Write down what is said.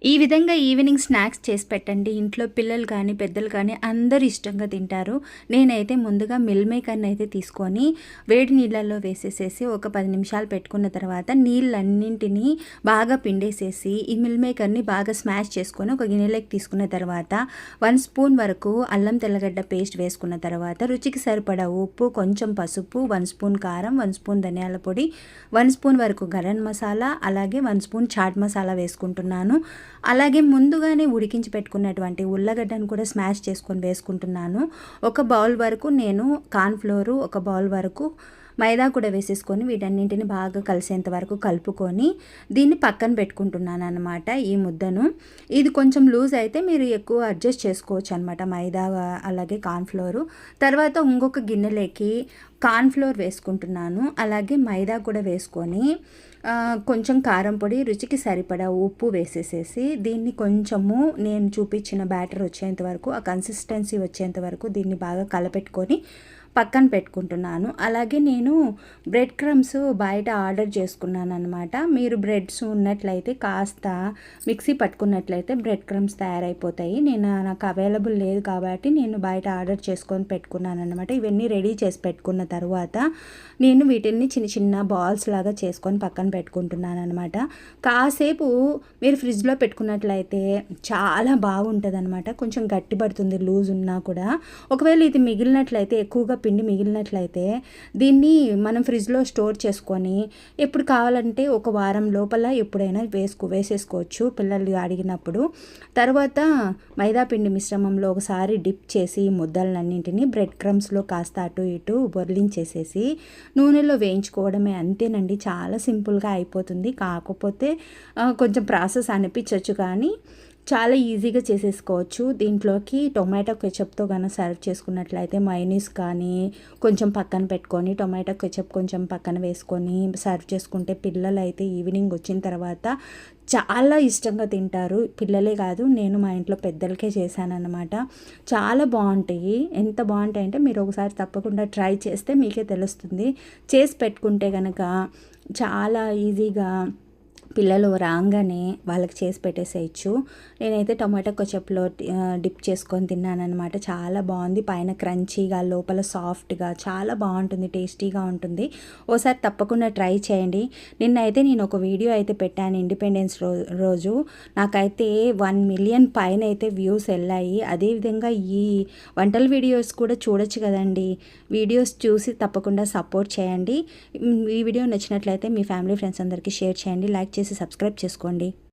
ఈ విధంగా evening snacks చేసి పెట్టండి. ఇంట్లో పిల్లలు కానీ, పెద్దలు కానీ అందరూ ఇష్టంగా తింటారు. నేనైతే ముందుగా మిల్ మేకర్‌ని అయితే తీసుకొని వేడి నీళ్ళల్లో వేసేసేసి ఒక 10 నిమిషాలు పెట్టుకున్న తర్వాత నీళ్ళన్నింటినీ బాగా పిండేసేసి ఈ మిల్ మేకర్‌ని బాగా స్మాష్ చేసుకొని ఒక గిన్నెలోకి తీసుకున్న తర్వాత 1 స్పూన్ వరకు అల్లం తెల్లగడ్డ పేస్ట్ వేసుకున్న తర్వాత రుచికి సరిపడా ఉప్పు, కొంచెం పసుపు, 1 స్పూన్ కారం, 1 స్పూన్ ధనియాల పొడి, 1 స్పూన్ వరకు గరం మసాలా, అలాగే 1 స్పూన్ చాట్ మసాలా వేసుకుంటున్నాను. అలాగే ముందుగానే ఉడికించి పెట్టుకున్నటువంటి ఉల్లగడ్డను కూడా స్మాష్ చేసుకొని వేసుకుంటున్నాను. ఒక బౌల్ వరకు నేను కార్న్ ఫ్లోరు, ఒక బౌల్ వరకు మైదా కూడా వేసేసుకొని వీటన్నింటిని బాగా కలిసేంత వరకు కలుపుకొని దీన్ని పక్కన పెట్టుకుంటున్నాను అనమాట. ఈ ముద్దను ఇది కొంచెం లూజ్ అయితే మీరు ఎక్కువ అడ్జస్ట్ చేసుకోవచ్చు అనమాట, మైదా అలాగే కార్న్ ఫ్లోరు. తర్వాత ఇంకొక గిన్నెలోకి కార్న్ ఫ్లోర్ వేసుకుంటున్నాను, అలాగే మైదా కూడా వేసుకొని కొంచెం కారం పొడి, రుచికి సరిపడా ఉప్పు వేసేసేసి దీన్ని కొంచెము నేను చూపించిన బ్యాటర్ వచ్చేంత వరకు, ఆ కన్సిస్టెన్సీ వచ్చేంత వరకు దీన్ని బాగా కలపెట్టుకొని పక్కన పెట్టుకుంటున్నాను. అలాగే నేను బ్రెడ్ క్రమ్స్ బయట ఆర్డర్ చేసుకున్నాను అనమాట. మీరు బ్రెడ్స్ ఉన్నట్లయితే కాస్త మిక్సీ పట్టుకున్నట్లయితే బ్రెడ్ క్రమ్స్ తయారైపోతాయి. నాకు అవైలబుల్ లేదు కాబట్టి నేను బయట ఆర్డర్ చేసుకొని పెట్టుకున్నాను అనమాట. ఇవన్నీ రెడీ చేసి పెట్టుకున్న తర్వాత నేను వీటిని చిన్న చిన్న బాల్స్ లాగా చేసుకొని పక్కన పెట్టుకుంటున్నాను అనమాట. కాసేపు మీరు ఫ్రిడ్జ్లో పెట్టుకున్నట్లయితే చాలా బాగుంటుంది అనమాట. కొంచెం గట్టి పడుతుంది లూజ్ ఉన్నా కూడా. ఒకవేళ ఇది మిగిలినట్లయితే, ఎక్కువగా పిండి మిగిలినట్లయితే దీన్ని మనం ఫ్రిడ్జ్లో స్టోర్ చేసుకొని ఎప్పుడు కావాలంటే ఒక వారం లోపల ఎప్పుడైనా వేసేసుకోవచ్చు పిల్లలు అడిగినప్పుడు. తర్వాత మైదా పిండి మిశ్రమంలో ఒకసారి డిప్ చేసి ముద్దలన్నింటినీ బ్రెడ్ క్రమ్స్లో కాస్త అటు ఇటు బొర్లించేసేసి నూనెలో వేయించుకోవడమే, అంతేనండి. చాలా సింపుల్గా అయిపోతుంది. కాకపోతే కొంచెం ప్రాసెస్ అనిపించవచ్చు కానీ చాలా ఈజీగా చేసేసుకోవచ్చు. దీంట్లోకి టొమాటో కెచప్తో కన్నా సర్వ్ చేసుకున్నట్లయితే మయోనీస్ కానీ కొంచెం పక్కన పెట్టుకొని టొమాటో కెచప్ కొంచెం పక్కన వేసుకొని సర్వ్ చేసుకుంటే పిల్లలు అయితే ఈవినింగ్ వచ్చిన తర్వాత చాలా ఇష్టంగా తింటారు. పిల్లలే కాదు, నేను మా ఇంట్లో పెద్దలకే చేశానన్నమాట. చాలా బాగుంటాయి. ఎంత బాగుంటాయి అంటే మీరు ఒకసారి తప్పకుండా ట్రై చేస్తే మీకే తెలుస్తుంది. చేసి పెట్టుకుంటే కనుక చాలా ఈజీగా పిల్లలు రాగానే వాళ్ళకి చేసి పెట్టేసేయచ్చు. నేనైతే టొమాటో కెచప్లో డిప్ చేసుకొని తిన్నాను అనమాట. చాలా బాగుంది. పైన క్రంచీగా, లోపల సాఫ్ట్గా చాలా బాగుంటుంది, టేస్టీగా ఉంటుంది. ఓసారి తప్పకుండా ట్రై చేయండి. నిన్నైతే నేను ఒక వీడియో అయితే పెట్టాను ఇండిపెండెన్స్ రోజు. నాకైతే 1 మిలియన్ పైన అయితే వ్యూస్ వెళ్ళాయి. అదేవిధంగా ఈ వంటల వీడియోస్ కూడా చూడొచ్చు కదండి. వీడియోస్ చూసి తప్పకుండా సపోర్ట్ చేయండి. ఈ వీడియో నచ్చినట్లయితే మీ ఫ్యామిలీ ఫ్రెండ్స్ అందరికీ షేర్ చేయండి. లైక్ చేసి సబ్స్క్రైబ్ చేసుకోండి.